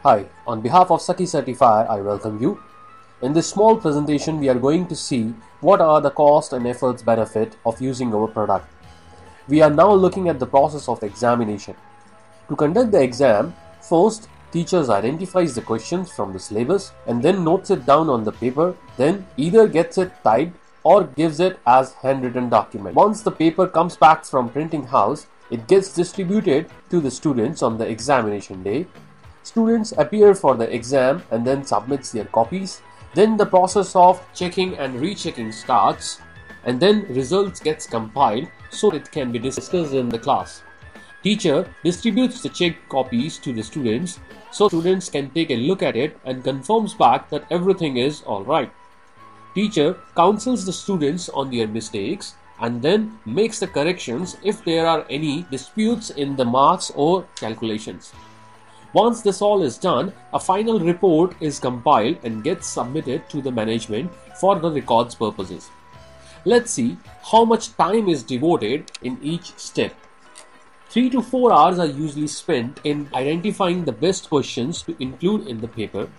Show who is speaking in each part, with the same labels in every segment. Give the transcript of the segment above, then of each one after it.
Speaker 1: Hi, on behalf of Sakhi Certifier, I welcome you. In this small presentation, we are going to see what are the cost and efforts benefit of using our product. We are now looking at the process of examination. To conduct the exam, first, teachers identifies the questions from the syllabus and then notes it down on the paper, then either gets it typed or gives it as handwritten document. Once the paper comes back from printing house, it gets distributed to the students on the examination day. Students appear for the exam and then submits their copies. Then the process of checking and rechecking starts, and then results gets compiled so it can be discussed in the class. Teacher distributes the checked copies to the students so students can take a look at it and confirms back that everything is alright. Teacher counsels the students on their mistakes and then makes the corrections if there are any disputes in the marks or calculations. Once this all is done, a final report is compiled and gets submitted to the management for the records purposes. Let's see how much time is devoted in each step. 3 to 4 hours are usually spent in identifying the best questions to include in the paper.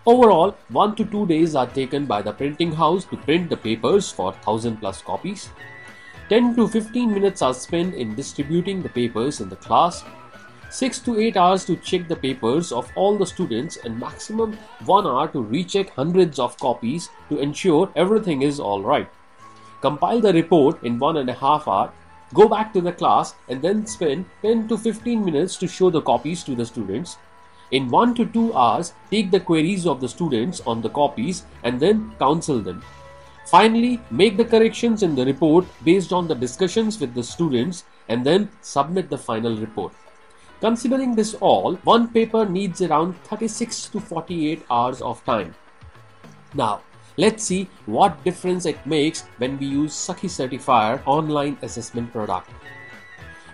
Speaker 1: Overall, 1 to 2 days are taken by the printing house to print the papers for 1000 plus copies. 10 to 15 minutes are spent in distributing the papers in the class. 6 to 8 hours to check the papers of all the students and maximum 1 hour to recheck hundreds of copies to ensure everything is alright. Compile the report in 1.5 hours, go back to the class and then spend 10 to 15 minutes to show the copies to the students. In 1 to 2 hours, take the queries of the students on the copies and then counsel them. Finally, make the corrections in the report based on the discussions with the students and then submit the final report. Considering this all, one paper needs around 36 to 48 hours of time. Now, let's see what difference it makes when we use Sakhi Certifier online assessment product.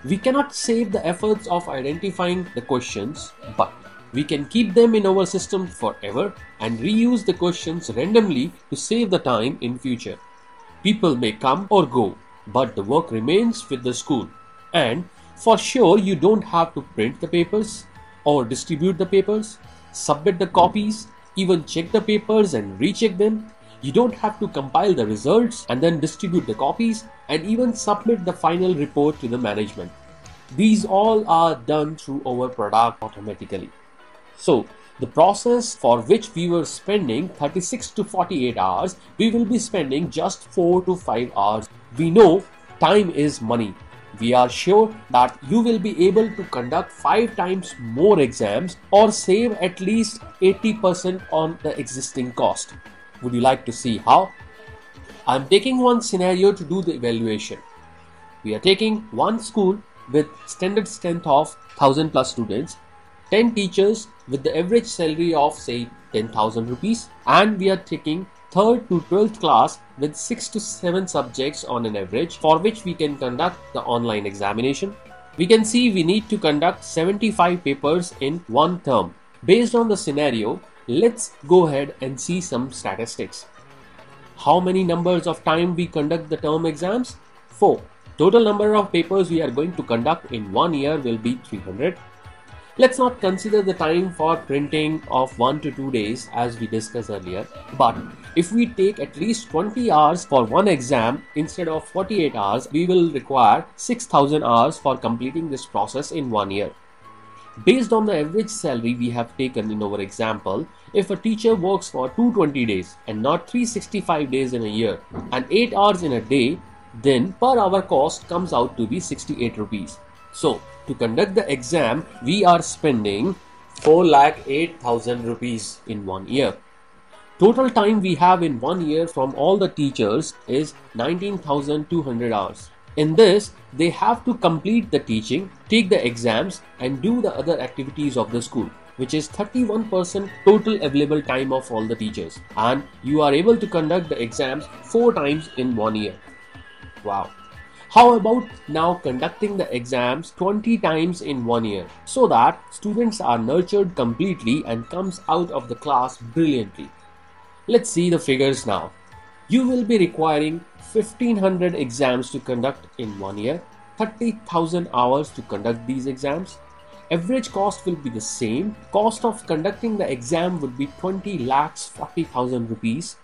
Speaker 1: We cannot save the efforts of identifying the questions, but we can keep them in our system forever and reuse the questions randomly to save the time in future. People may come or go, but the work remains with the school. And for sure, you don't have to print the papers or distribute the papers, submit the copies, even check the papers and recheck them. You don't have to compile the results and then distribute the copies and even submit the final report to the management. These all are done through our product automatically. So, the process for which we were spending 36 to 48 hours, we will be spending just 4 to 5 hours. We know time is money. We are sure that you will be able to conduct 5 times more exams or save at least 80% on the existing cost. Would you like to see how? I am taking one scenario to do the evaluation. We are taking one school with standard strength of 1000 plus students, 10 teachers with the average salary of say 10,000 rupees, and we are taking 3rd to 12th class with 6 to 7 subjects on an average, for which we can conduct the online examination. We can see we need to conduct 75 papers in one term. Based on the scenario, let's go ahead and see some statistics. How many numbers of time we conduct the term exams? 4. Total number of papers we are going to conduct in 1 year will be 300. Let's not consider the time for printing of 1 to 2 days as we discussed earlier, but if we take at least 20 hours for one exam instead of 48 hours, we will require 6000 hours for completing this process in 1 year. Based on the average salary we have taken in our example, if a teacher works for 220 days and not 365 days in a year and 8 hours in a day, then per hour cost comes out to be 68 rupees. So, to conduct the exam, we are spending 4,08,000 rupees in 1 year. Total time we have in 1 year from all the teachers is 19,200 hours. In this, they have to complete the teaching, take the exams and do the other activities of the school, which is 31% total available time of all the teachers. And you are able to conduct the exams 4 times in 1 year. Wow. How about now conducting the exams 20 times in 1 year so that students are nurtured completely and comes out of the class brilliantly? Let's see the figures now. You will be requiring 1500 exams to conduct in 1 year, 30,000 hours to conduct these exams, Average cost will be the same. Cost of conducting the exam would be 20 lakhs 40,000 rupees.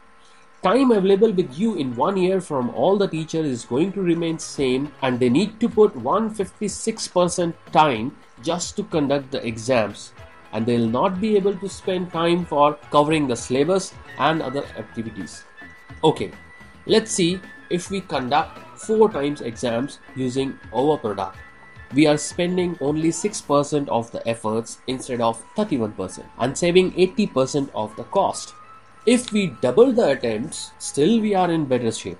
Speaker 1: Time available with you in 1 year from all the teachers is going to remain same, and they need to put 156% time just to conduct the exams, and they will not be able to spend time for covering the syllabus and other activities. Okay, let's see if we conduct 4 times exams using our product. We are spending only 6% of the efforts instead of 31% and saving 80% of the cost. If we double the attempts, still we are in better shape.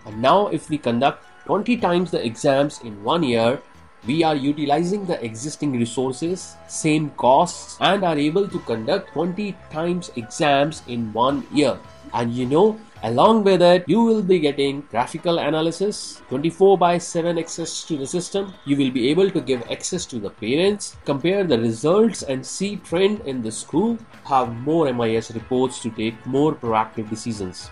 Speaker 1: And now if we conduct 20 times the exams in 1 year, we are utilizing the existing resources, same costs, and are able to conduct 20 times exams in 1 year. And along with it, you will be getting graphical analysis, 24/7 access to the system. You will be able to give access to the parents, compare the results and see trend in the school, have more MIS reports to take more proactive decisions.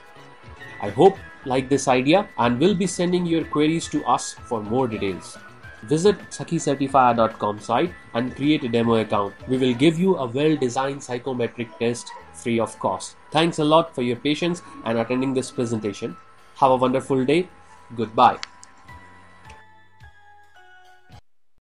Speaker 1: I hope you like this idea and will be sending your queries to us for more details. Visit SakhiCertifier.com site and create a demo account. We will give you a well-designed psychometric test free of cost. Thanks a lot for your patience and attending this presentation. Have a wonderful day. Goodbye.